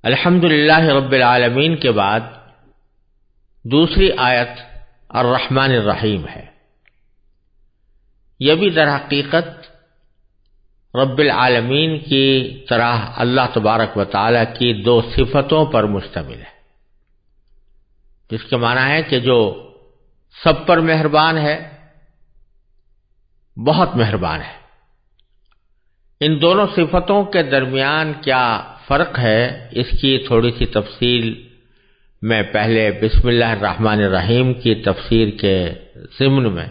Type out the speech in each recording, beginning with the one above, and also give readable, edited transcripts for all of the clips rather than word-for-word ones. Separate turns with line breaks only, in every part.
الحمدللہ رب العالمین کے بعد دوسری آیت الرحمن الرحیم ہے۔ یہ بھی در حقیقت رب العالمین کی طرح اللہ تبارک و تعالی کی دو صفتوں پر مشتمل ہے، جس کے معنی ہے کہ جو سب پر مہربان ہے، بہت مہربان ہے۔ ان دونوں صفتوں کے درمیان کیا فرق ہے، اس کی تھوڑی سی تفصیل میں پہلے بسم اللہ الرحمن الرحیم کی تفسیر کے ضمن میں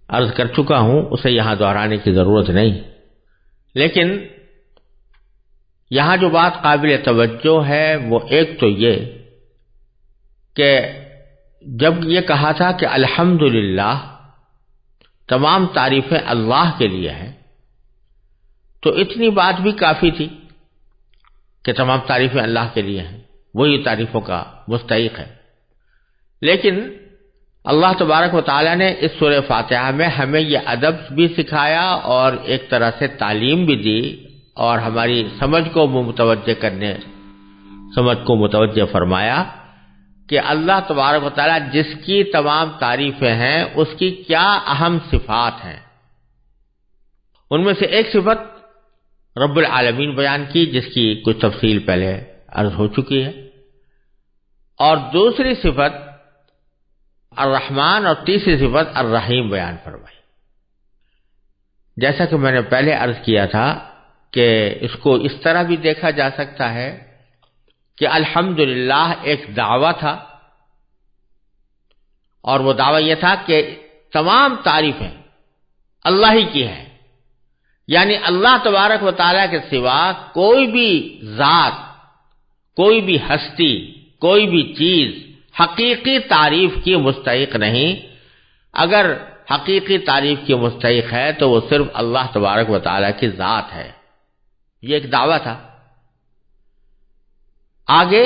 عرض کر چکا ہوں، اسے یہاں دہرانے کی ضرورت نہیں، لیکن یہاں جو بات قابل توجہ ہے وہ ایک تو یہ کہ جب یہ کہا تھا کہ الحمدللہ تمام تعریفیں اللہ کے لیے ہیں، تو اتنی بات بھی کافی تھی کہ تمام تعریفیں اللہ کے لیے ہیں، وہی تعریفوں کا مستحق ہے۔ لیکن اللہ تبارک و تعالی نے اس سورہ فاتحہ میں ہمیں یہ ادب بھی سکھایا اور ایک طرح سے تعلیم بھی دی، اور ہماری سمجھ کو متوجہ فرمایا کہ اللہ تبارک و تعالی جس کی تمام تعریفیں ہیں اس کی کیا اہم صفات ہیں۔ ان میں سے ایک صفت رب العالمین بیان کی، جس کی کچھ تفصیل پہلے عرض ہو چکی ہے، اور دوسری صفت الرحمن اور تیسری صفت الرحیم بیان فرمائی۔ جیسا کہ میں نے پہلے عرض کیا تھا کہ اس کو اس طرح بھی دیکھا جا سکتا ہے کہ الحمدللہ ایک دعویٰ تھا، اور وہ دعویٰ یہ تھا کہ تمام تعریفیں اللہ ہی کی ہیں، یعنی اللہ تبارک و تعالیٰ کے سوا کوئی بھی ذات، کوئی بھی ہستی، کوئی بھی چیز حقیقی تعریف کی مستحق نہیں۔ اگر حقیقی تعریف کی مستحق ہے تو وہ صرف اللہ تبارک و تعالیٰ کی ذات ہے۔ یہ ایک دعویٰ تھا۔ آگے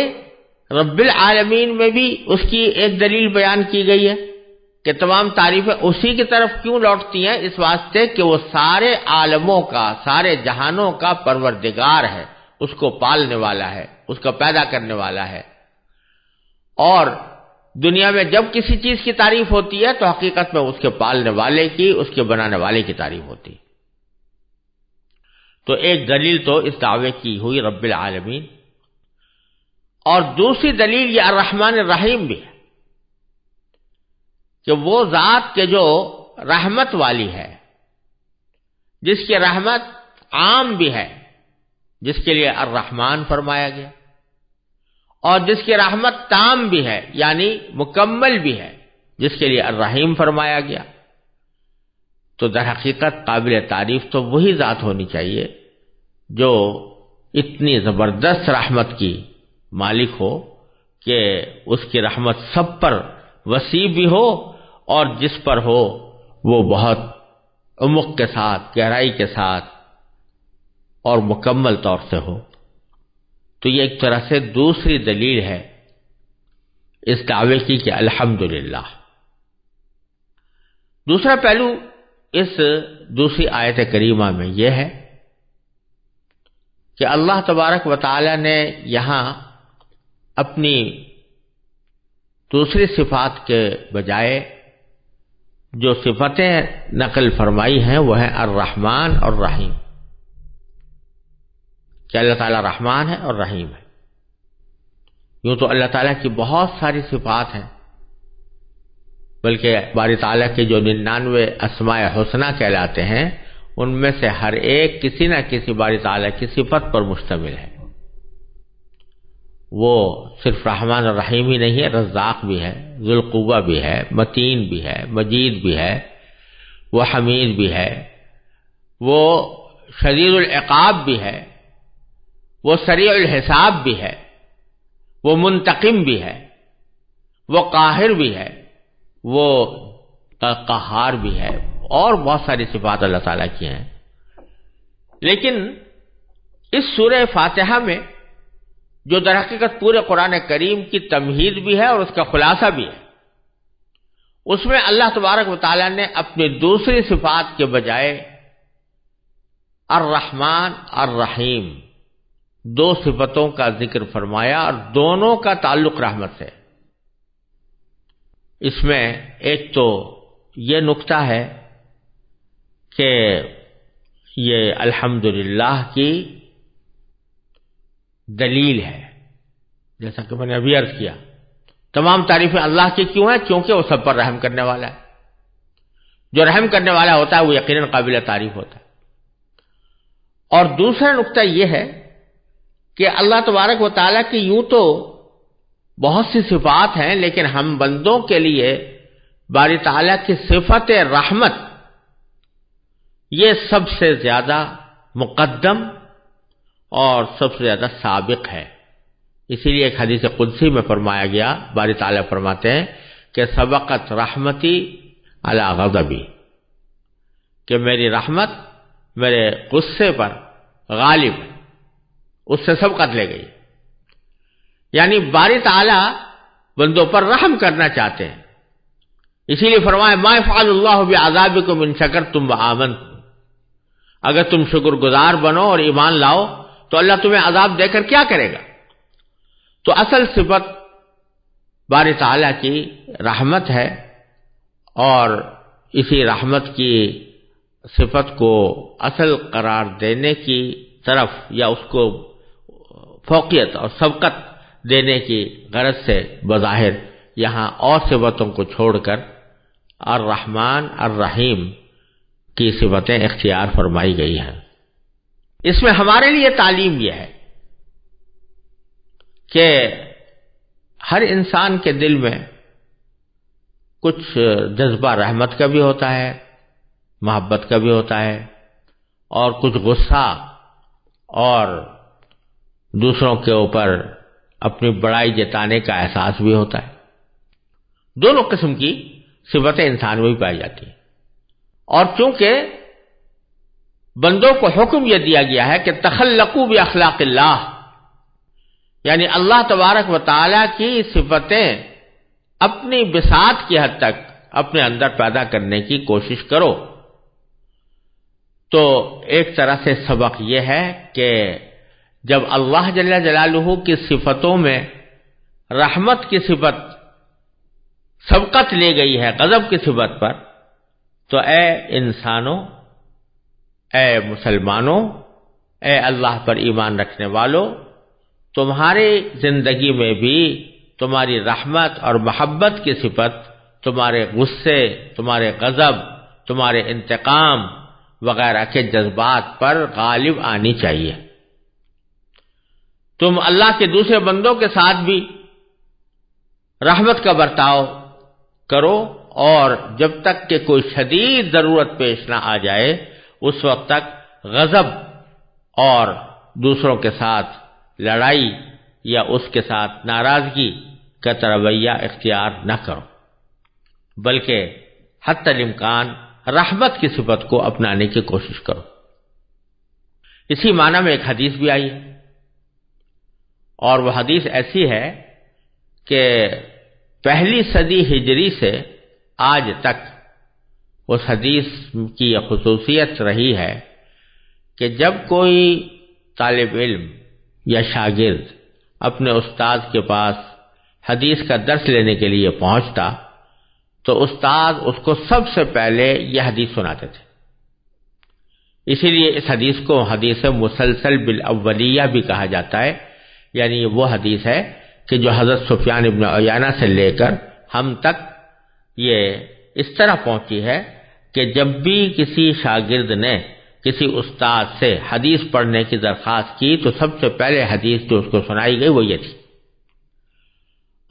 رب العالمین میں بھی اس کی ایک دلیل بیان کی گئی ہے کہ تمام تعریفیں اسی کی طرف کیوں لوٹتی ہیں، اس واسطے کہ وہ سارے عالموں کا، سارے جہانوں کا پروردگار ہے، اس کو پالنے والا ہے، اس کو پیدا کرنے والا ہے۔ اور دنیا میں جب کسی چیز کی تعریف ہوتی ہے تو حقیقت میں اس کے پالنے والے کی، اس کے بنانے والے کی تعریف ہوتی ہے۔ تو ایک دلیل تو اس دعوے کی ہوئی رب العالمین، اور دوسری دلیل یہ الرحمن الرحیم بھی ہے کہ وہ ذات کے جو رحمت والی ہے، جس کی رحمت عام بھی ہے، جس کے لیے الرحمن فرمایا گیا، اور جس کی رحمت تام بھی ہے یعنی مکمل بھی ہے، جس کے لیے الرحیم فرمایا گیا۔ تو در حقیقت قابل تعریف تو وہی ذات ہونی چاہیے جو اتنی زبردست رحمت کی مالک ہو کہ اس کی رحمت سب پر وسیع بھی ہو، اور جس پر ہو وہ بہت عمق کے ساتھ، گہرائی کے ساتھ اور مکمل طور سے ہو۔ تو یہ ایک طرح سے دوسری دلیل ہے اس دعوے کی کہ الحمدللہ۔ دوسرا پہلو اس دوسری آیت کریمہ میں یہ ہے کہ اللہ تبارک و تعالی نے یہاں اپنی دوسری صفات کے بجائے جو صفتیں نقل فرمائی ہیں وہ ہیں الرحمن اور رحیم، کہ اللہ تعالیٰ رحمان ہے اور رحیم ہے۔ یوں تو اللہ تعالیٰ کی بہت ساری صفات ہیں، بلکہ باری تعالیٰ کے جو 99 اسماء حسنہ کہلاتے ہیں ان میں سے ہر ایک کسی نہ کسی باری تعالیٰ کی صفت پر مشتمل ہے۔ وہ صرف رحمان اور رحیم ہی نہیں ہے، رزاق بھی ہے، ذو القوہ بھی ہے، متین بھی ہے، مجید بھی ہے، وہ حمید بھی ہے، وہ شدید العقاب بھی ہے، وہ سریع الحساب بھی ہے، وہ منتقم بھی ہے، وہ قاہر بھی ہے، وہ قہار بھی ہے، اور بہت ساری صفات اللہ تعالیٰ کی ہیں۔ لیکن اس سورہ فاتحہ میں جو در حقیقت پورے قرآن کریم کی تمہید بھی ہے اور اس کا خلاصہ بھی ہے، اس میں اللہ تبارک و تعالیٰ نے اپنی دوسری صفات کے بجائے الرحمن الرحیم دو صفتوں کا ذکر فرمایا اور دونوں کا تعلق رحمت سے۔ اس میں ایک تو یہ نقطہ ہے کہ یہ الحمدللہ کی دلیل ہے، جیسا کہ میں نے ابھی عرض کیا، تمام تعریفیں اللہ کی کیوں ہیں؟ کیونکہ وہ سب پر رحم کرنے والا ہے۔ جو رحم کرنے والا ہوتا ہے وہ یقیناً قابل تعریف ہوتا ہے۔ اور دوسرا نقطہ یہ ہے کہ اللہ تبارک و تعالیٰ کی یوں تو بہت سی صفات ہیں، لیکن ہم بندوں کے لیے باری تعالیٰ کی صفت رحمت یہ سب سے زیادہ مقدم اور سب سے زیادہ سابق ہے۔ اسی لیے ایک حدیث قدسی میں فرمایا گیا، باری تعالیٰ فرماتے ہیں کہ سبقت رحمتی علی غضبی، کہ میری رحمت میرے غصے پر غالب ہے، اس سے سبقت لے گئی۔ یعنی باری تعالیٰ بندوں پر رحم کرنا چاہتے ہیں، اسی لیے فرمایا ما یفعل اللہ بعذابکم ان شکرتم وآمنتم، اگر تم شکر گزار بنو اور ایمان لاؤ تو اللہ تمہیں عذاب دے کر کیا کرے گا؟ تو اصل صفت باری تعالیٰ کی رحمت ہے، اور اسی رحمت کی صفت کو اصل قرار دینے کی طرف یا اس کو فوقیت اور سبقت دینے کی غرض سے بظاہر یہاں اور صفتوں کو چھوڑ کر الرحمن الرحیم کی صفتیں اختیار فرمائی گئی ہیں۔ اس میں ہمارے لیے تعلیم یہ ہے کہ ہر انسان کے دل میں کچھ جذبہ رحمت کا بھی ہوتا ہے، محبت کا بھی ہوتا ہے، اور کچھ غصہ اور دوسروں کے اوپر اپنی بڑائی جتانے کا احساس بھی ہوتا ہے۔ دونوں قسم کی صفتیں انسان میں بھی پائی جاتی ہیں، اور چونکہ بندوں کو حکم یہ دیا گیا ہے کہ تخلقوا باخلاق اللہ، یعنی اللہ تبارک و تعالیٰ کی صفتیں اپنی بساط کی حد تک اپنے اندر پیدا کرنے کی کوشش کرو، تو ایک طرح سے سبق یہ ہے کہ جب اللہ جل جلالہ کی صفتوں میں رحمت کی صفت سبقت لے گئی ہے غضب کی صفت پر، تو اے انسانوں، اے مسلمانوں، اے اللہ پر ایمان رکھنے والوں، تمہاری زندگی میں بھی تمہاری رحمت اور محبت کی صفت تمہارے غصے، تمہارے غضب، تمہارے انتقام وغیرہ کے جذبات پر غالب آنی چاہیے۔ تم اللہ کے دوسرے بندوں کے ساتھ بھی رحمت کا برتاؤ کرو، اور جب تک کہ کوئی شدید ضرورت پیش نہ آ جائے اس وقت تک غضب اور دوسروں کے ساتھ لڑائی یا اس کے ساتھ ناراضگی کا رویہ اختیار نہ کرو، بلکہ حتی الامکان رحمت کی صفت کو اپنانے کی کوشش کرو۔ اسی معنی میں ایک حدیث بھی آئی ہے، اور وہ حدیث ایسی ہے کہ پہلی صدی ہجری سے آج تک اس حدیث کی یہ خصوصیت رہی ہے کہ جب کوئی طالب علم یا شاگرد اپنے استاد کے پاس حدیث کا درس لینے کے لیے پہنچتا تو استاد اس کو سب سے پہلے یہ حدیث سناتے تھے۔ اسی لیے اس حدیث کو حدیث مسلسل بالاولیہ بھی کہا جاتا ہے، یعنی وہ حدیث ہے کہ جو حضرت سفیان ابن عیینہ سے لے کر ہم تک یہ اس طرح پہنچی ہے کہ جب بھی کسی شاگرد نے کسی استاد سے حدیث پڑھنے کی درخواست کی تو سب سے پہلے حدیث جو اس کو سنائی گئی وہ یہ تھی۔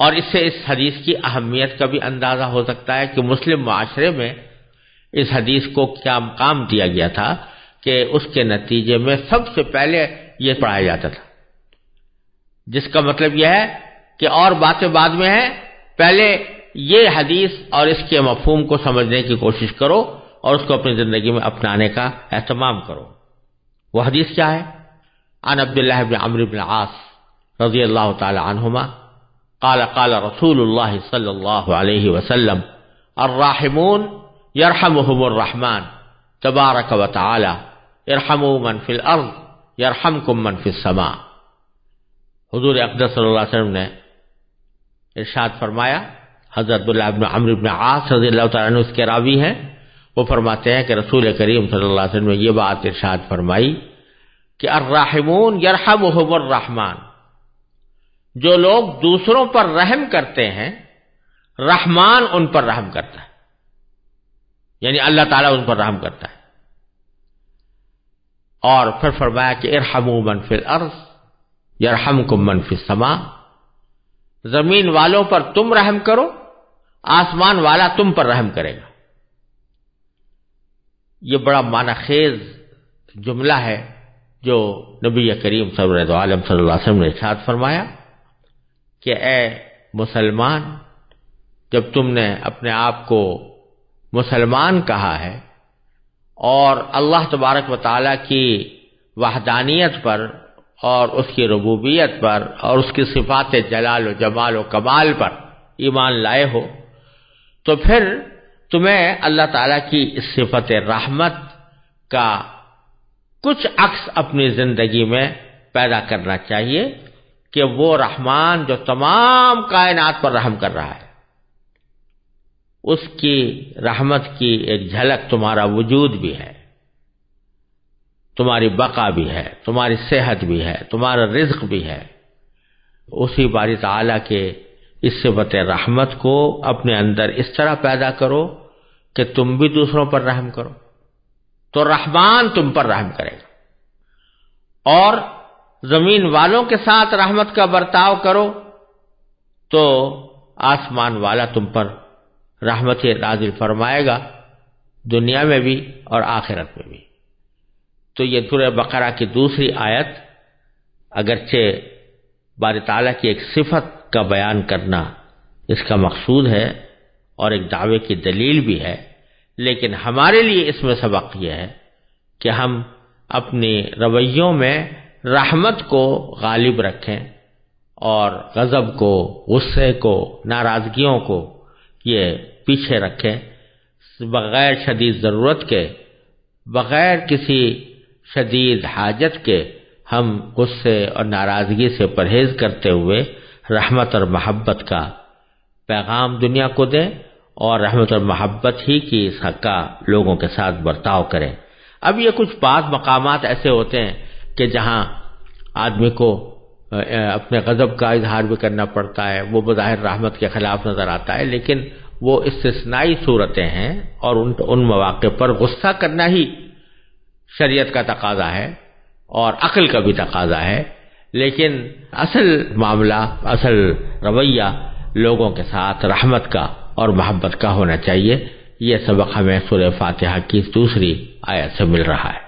اور اس سے اس حدیث کی اہمیت کا بھی اندازہ ہو سکتا ہے کہ مسلم معاشرے میں اس حدیث کو کیا مقام دیا گیا تھا کہ اس کے نتیجے میں سب سے پہلے یہ پڑھایا جاتا تھا، جس کا مطلب یہ ہے کہ اور باتیں بعد میں ہیں، پہلے یہ حدیث اور اس کے مفہوم کو سمجھنے کی کوشش کرو اور اس کو اپنی زندگی میں اپنانے کا اہتمام کرو۔ وہ حدیث کیا ہے؟ عن عبداللہ بن عمرو بن العاص رضی اللہ تعالی عنہما قال قال رسول اللہ صلی اللہ علیہ وسلم الراحمون یرحمهم الرحمن تبارک و تعالی ارحموا من فی الارض یرحمکم من فی السماء۔ حضور اقدس صلی اللہ علیہ وسلم نے ارشاد فرمایا، حضرت عبداللہ بن عمرو بن عاص رضی اللہ تعالیٰ عنہ اس کے راوی ہیں، وہ فرماتے ہیں کہ رسول کریم صلی اللہ علیہ وسلم نے یہ بات ارشاد فرمائی کہ الراحمون یرحمہم الرحمن، جو لوگ دوسروں پر رحم کرتے ہیں رحمان ان پر رحم کرتا ہے، یعنی اللہ تعالیٰ ان پر رحم کرتا ہے۔ اور پھر فرمایا کہ ارحموا من فی الارض یرحمکم من فی السماء، زمین والوں پر تم رحم کرو، آسمان والا تم پر رحم کرے گا۔ یہ بڑا معنی خیز جملہ ہے جو نبی کریم صلی اللہ علیہ وسلم نے ارشاد فرمایا کہ اے مسلمان، جب تم نے اپنے آپ کو مسلمان کہا ہے اور اللہ تبارک و تعالیٰ کی وحدانیت پر اور اس کی ربوبیت پر اور اس کی صفات جلال و جمال و کمال پر ایمان لائے ہو، تو پھر تمہیں اللہ تعالیٰ کی اس صفت رحمت کا کچھ عکس اپنی زندگی میں پیدا کرنا چاہیے کہ وہ رحمان جو تمام کائنات پر رحم کر رہا ہے، اس کی رحمت کی ایک جھلک تمہارا وجود بھی ہے، تمہاری بقا بھی ہے، تمہاری صحت بھی ہے، تمہارا رزق بھی ہے۔ اسی باری تعالیٰ کے اس صفت رحمت کو اپنے اندر اس طرح پیدا کرو کہ تم بھی دوسروں پر رحم کرو، تو رحمان تم پر رحم کرے گا۔ اور زمین والوں کے ساتھ رحمت کا برتاؤ کرو تو آسمان والا تم پر رحمت نازل فرمائے گا، دنیا میں بھی اور آخرت میں بھی۔ تو یہ سورہ بقرہ کی دوسری آیت اگرچہ باری تعالیٰ کی ایک صفت کا بیان کرنا اس کا مقصود ہے اور ایک دعوے کی دلیل بھی ہے، لیکن ہمارے لیے اس میں سبق یہ ہے کہ ہم اپنے رویوں میں رحمت کو غالب رکھیں اور غضب کو، غصے کو، ناراضگیوں کو یہ پیچھے رکھیں، بغیر شدید ضرورت کے، بغیر کسی شدید حاجت کے ہم غصے اور ناراضگی سے پرہیز کرتے ہوئے رحمت اور محبت کا پیغام دنیا کو دیں اور رحمت اور محبت ہی کی کا لوگوں کے ساتھ برتاؤ کریں۔ اب یہ کچھ بعض مقامات ایسے ہوتے ہیں کہ جہاں آدمی کو اپنے غضب کا اظہار بھی کرنا پڑتا ہے، وہ بظاہر رحمت کے خلاف نظر آتا ہے، لیکن وہ استثنائی صورتیں ہیں اور ان مواقع پر غصہ کرنا ہی شریعت کا تقاضا ہے اور عقل کا بھی تقاضا ہے، لیکن اصل معاملہ، اصل رویہ لوگوں کے ساتھ رحمت کا اور محبت کا ہونا چاہیے۔ یہ سبق ہمیں سورہ فاتحہ کی دوسری آیت سے مل رہا ہے۔